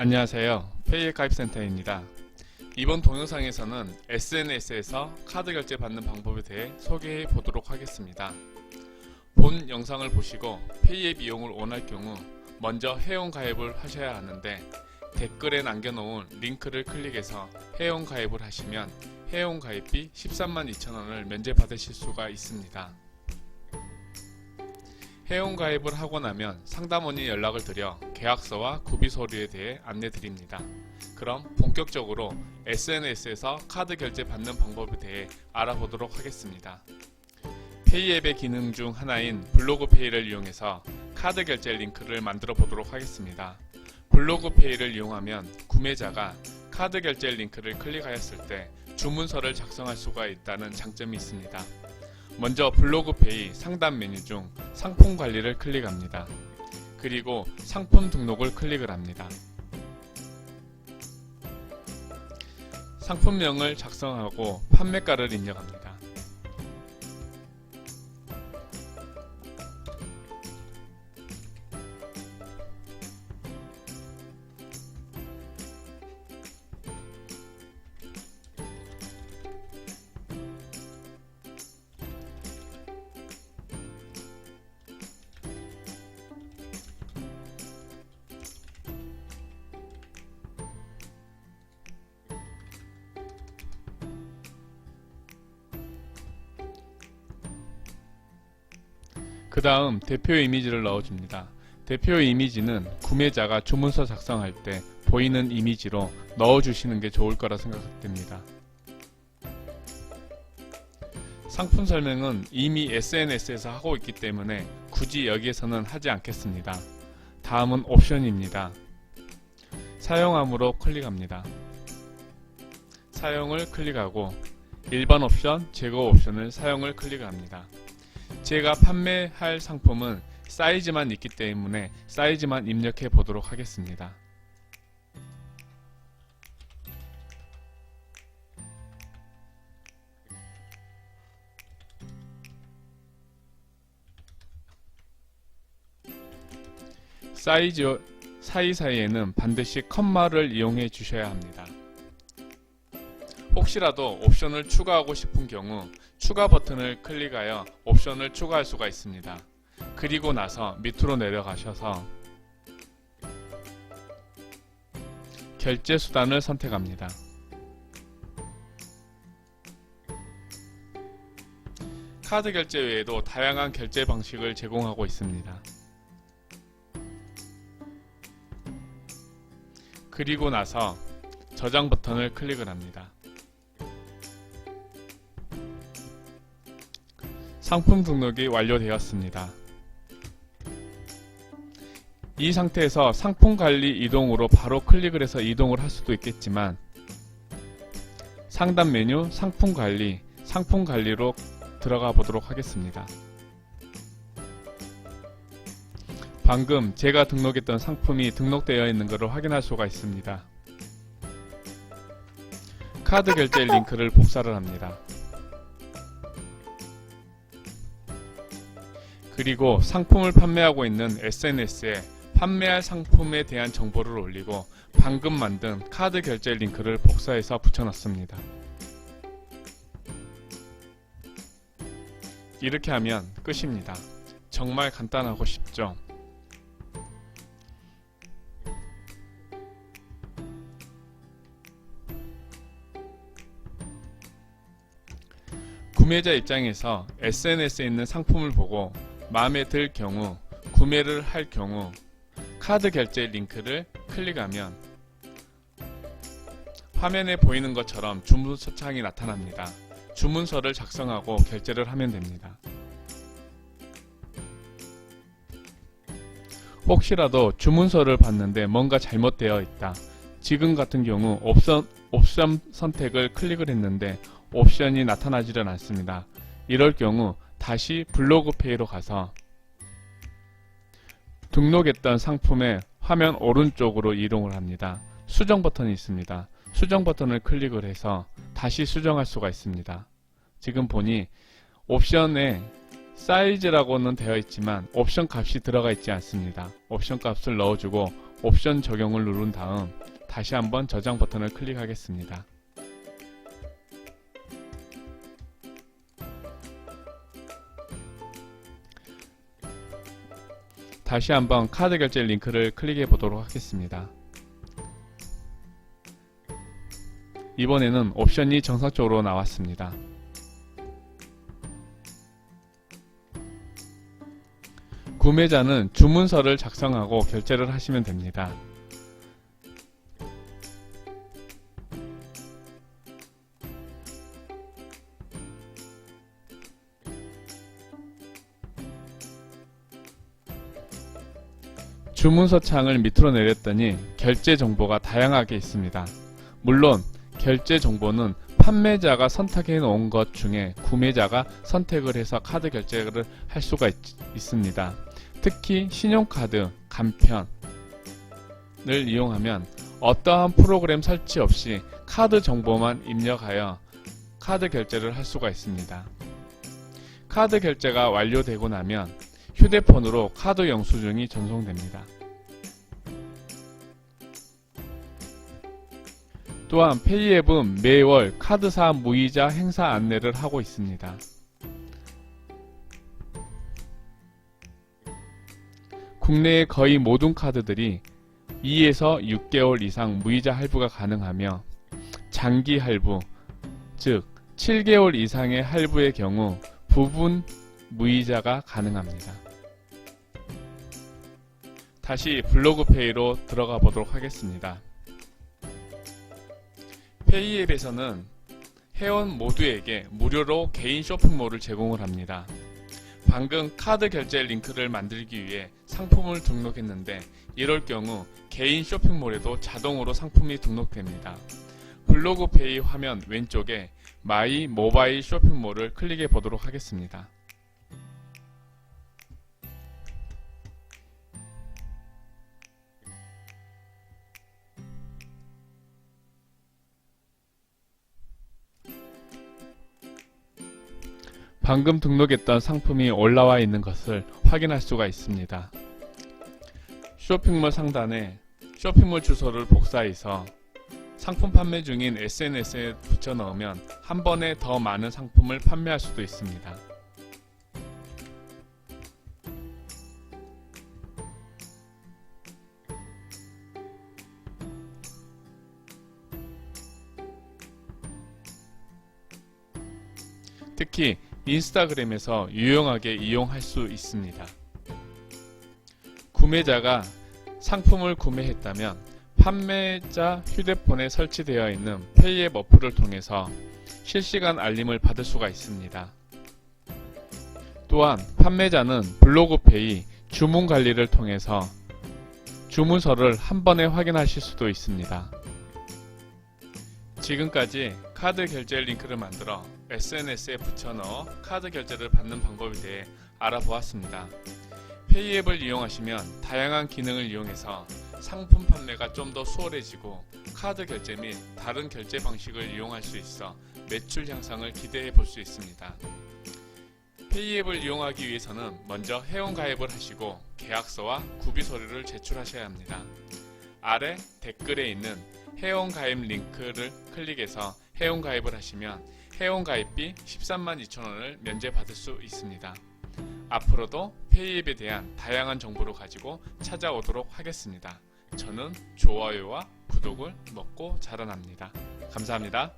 안녕하세요. 페이가입센터입니다. 이번 동영상에서는 SNS에서 카드 결제 받는 방법에 대해 소개해 보도록 하겠습니다. 본 영상을 보시고 페이앱 이용을 원할 경우 먼저 회원 가입을 하셔야 하는데, 댓글에 남겨놓은 링크를 클릭해서 회원 가입을 하시면 회원 가입비 132,000원을 면제받으실 수가 있습니다. 회원 가입을 하고 나면 상담원이 연락을 드려 계약서와 구비 서류에 대해 안내 드립니다. 그럼 본격적으로 SNS에서 카드 결제 받는 방법에 대해 알아보도록 하겠습니다. 페이앱의 기능 중 하나인 블로그페이를 이용해서 카드 결제 링크를 만들어 보도록 하겠습니다. 블로그페이를 이용하면 구매자가 카드 결제 링크를 클릭하였을 때 주문서를 작성할 수가 있다는 장점이 있습니다. 먼저 블로그페이 상단 메뉴 중 상품 관리를 클릭합니다. 그리고 상품 등록을 클릭을 합니다. 상품명을 작성하고 판매가를 입력합니다. 그 다음 대표 이미지를 넣어줍니다. 대표 이미지는 구매자가 주문서 작성할 때 보이는 이미지로 넣어주시는 게 좋을 거라 생각됩니다. 상품 설명은 이미 SNS에서 하고 있기 때문에 굳이 여기에서는 하지 않겠습니다. 다음은 옵션입니다. 사용함으로 클릭합니다. 사용을 클릭하고 일반 옵션, 제거 옵션을 사용을 클릭합니다. 제가 판매할 상품은 사이즈만 있기 때문에 사이즈만 입력해 보도록 하겠습니다. 사이즈 사이사이에는 반드시 컴마를 이용해 주셔야 합니다. 혹시라도 옵션을 추가하고 싶은 경우 추가 버튼을 클릭하여 옵션을 추가할 수가 있습니다. 그리고 나서 밑으로 내려가셔서 결제 수단을 선택합니다. 카드 결제 외에도 다양한 결제 방식을 제공하고 있습니다. 그리고 나서 저장 버튼을 클릭을 합니다. 상품 등록이 완료되었습니다. 이 상태에서 상품 관리 이동으로 바로 클릭을 해서 이동을 할 수도 있겠지만, 상단 메뉴 상품 관리로 들어가 보도록 하겠습니다. 방금 제가 등록했던 상품이 등록되어 있는 것을 확인할 수가 있습니다. 카드 결제 링크를 복사를 합니다. 그리고 상품을 판매하고 있는 SNS에 판매할 상품에 대한 정보를 올리고 방금 만든 카드 결제 링크를 복사해서 붙여넣습니다. 이렇게 하면 끝입니다. 정말 간단하고 쉽죠? 구매자 입장에서 SNS에 있는 상품을 보고 마음에 들 경우, 구매를 할 경우 카드 결제 링크를 클릭하면 화면에 보이는 것처럼 주문서 창이 나타납니다. 주문서를 작성하고 결제를 하면 됩니다. 혹시라도 주문서를 봤는데 뭔가 잘못되어 있다. 지금 같은 경우 옵션 선택을 클릭을 했는데 옵션이 나타나지를 않습니다. 이럴 경우 다시 블로그페이로 가서 등록했던 상품의 화면 오른쪽으로 이동을 합니다. 수정 버튼이 있습니다. 수정 버튼을 클릭을 해서 다시 수정할 수가 있습니다. 지금 보니 옵션에 사이즈라고는 되어 있지만 옵션 값이 들어가 있지 않습니다. 옵션 값을 넣어주고 옵션 적용을 누른 다음 다시 한번 저장 버튼을 클릭하겠습니다. 다시 한번 카드 결제 링크를 클릭해 보도록 하겠습니다. 이번에는 옵션이 정상적으로 나왔습니다. 구매자는 주문서를 작성하고 결제를 하시면 됩니다. 주문서 창을 밑으로 내렸더니 결제 정보가 다양하게 있습니다. 물론 결제 정보는 판매자가 선택해 놓은 것 중에 구매자가 선택을 해서 카드 결제를 할 수가 있습니다. 특히 신용카드 간편을 이용하면 어떠한 프로그램 설치 없이 카드 정보만 입력하여 카드 결제를 할 수가 있습니다. 카드 결제가 완료되고 나면 휴대폰으로 카드 영수증이 전송됩니다. 또한 페이앱은 매월 카드사 무이자 행사 안내를 하고 있습니다. 국내의 거의 모든 카드들이 2에서 6개월 이상 무이자 할부가 가능하며 장기 할부, 즉 7개월 이상의 할부의 경우 부분 무이자가 가능합니다. 다시 블로그페이로 들어가 보도록 하겠습니다. 페이앱에서는 회원 모두에게 무료로 개인 쇼핑몰을 제공을 합니다. 방금 카드 결제 링크를 만들기 위해 상품을 등록했는데 이럴 경우 개인 쇼핑몰에도 자동으로 상품이 등록됩니다. 블로그페이 화면 왼쪽에 마이 모바일 쇼핑몰을 클릭해 보도록 하겠습니다. 방금 등록했던 상품이 올라와 있는 것을 확인할 수가 있습니다. 쇼핑몰 상단에 쇼핑몰 주소를 복사해서 상품 판매 중인 SNS에 붙여 넣으면 한 번에 더 많은 상품을 판매할 수도 있습니다. 특히 인스타그램에서 유용하게 이용할 수 있습니다. 구매자가 상품을 구매했다면 판매자 휴대폰에 설치되어 있는 페이앱 어플을 통해서 실시간 알림을 받을 수가 있습니다. 또한 판매자는 블로그페이 주문 관리를 통해서 주문서를 한 번에 확인하실 수도 있습니다. 지금까지 카드 결제 링크를 만들어 SNS에 붙여넣어 카드 결제를 받는 방법에 대해 알아보았습니다. 페이앱을 이용하시면 다양한 기능을 이용해서 상품 판매가 좀 더 수월해지고 카드 결제 및 다른 결제 방식을 이용할 수 있어 매출 향상을 기대해 볼 수 있습니다. 페이앱을 이용하기 위해서는 먼저 회원가입을 하시고 계약서와 구비서류를 제출하셔야 합니다. 아래 댓글에 있는 회원가입 링크를 클릭해서 회원가입을 하시면 회원가입비 132,000원을 면제받을 수 있습니다. 앞으로도 페이앱에 대한 다양한 정보를 가지고 찾아오도록 하겠습니다. 저는 좋아요와 구독을 먹고 자라납니다. 감사합니다.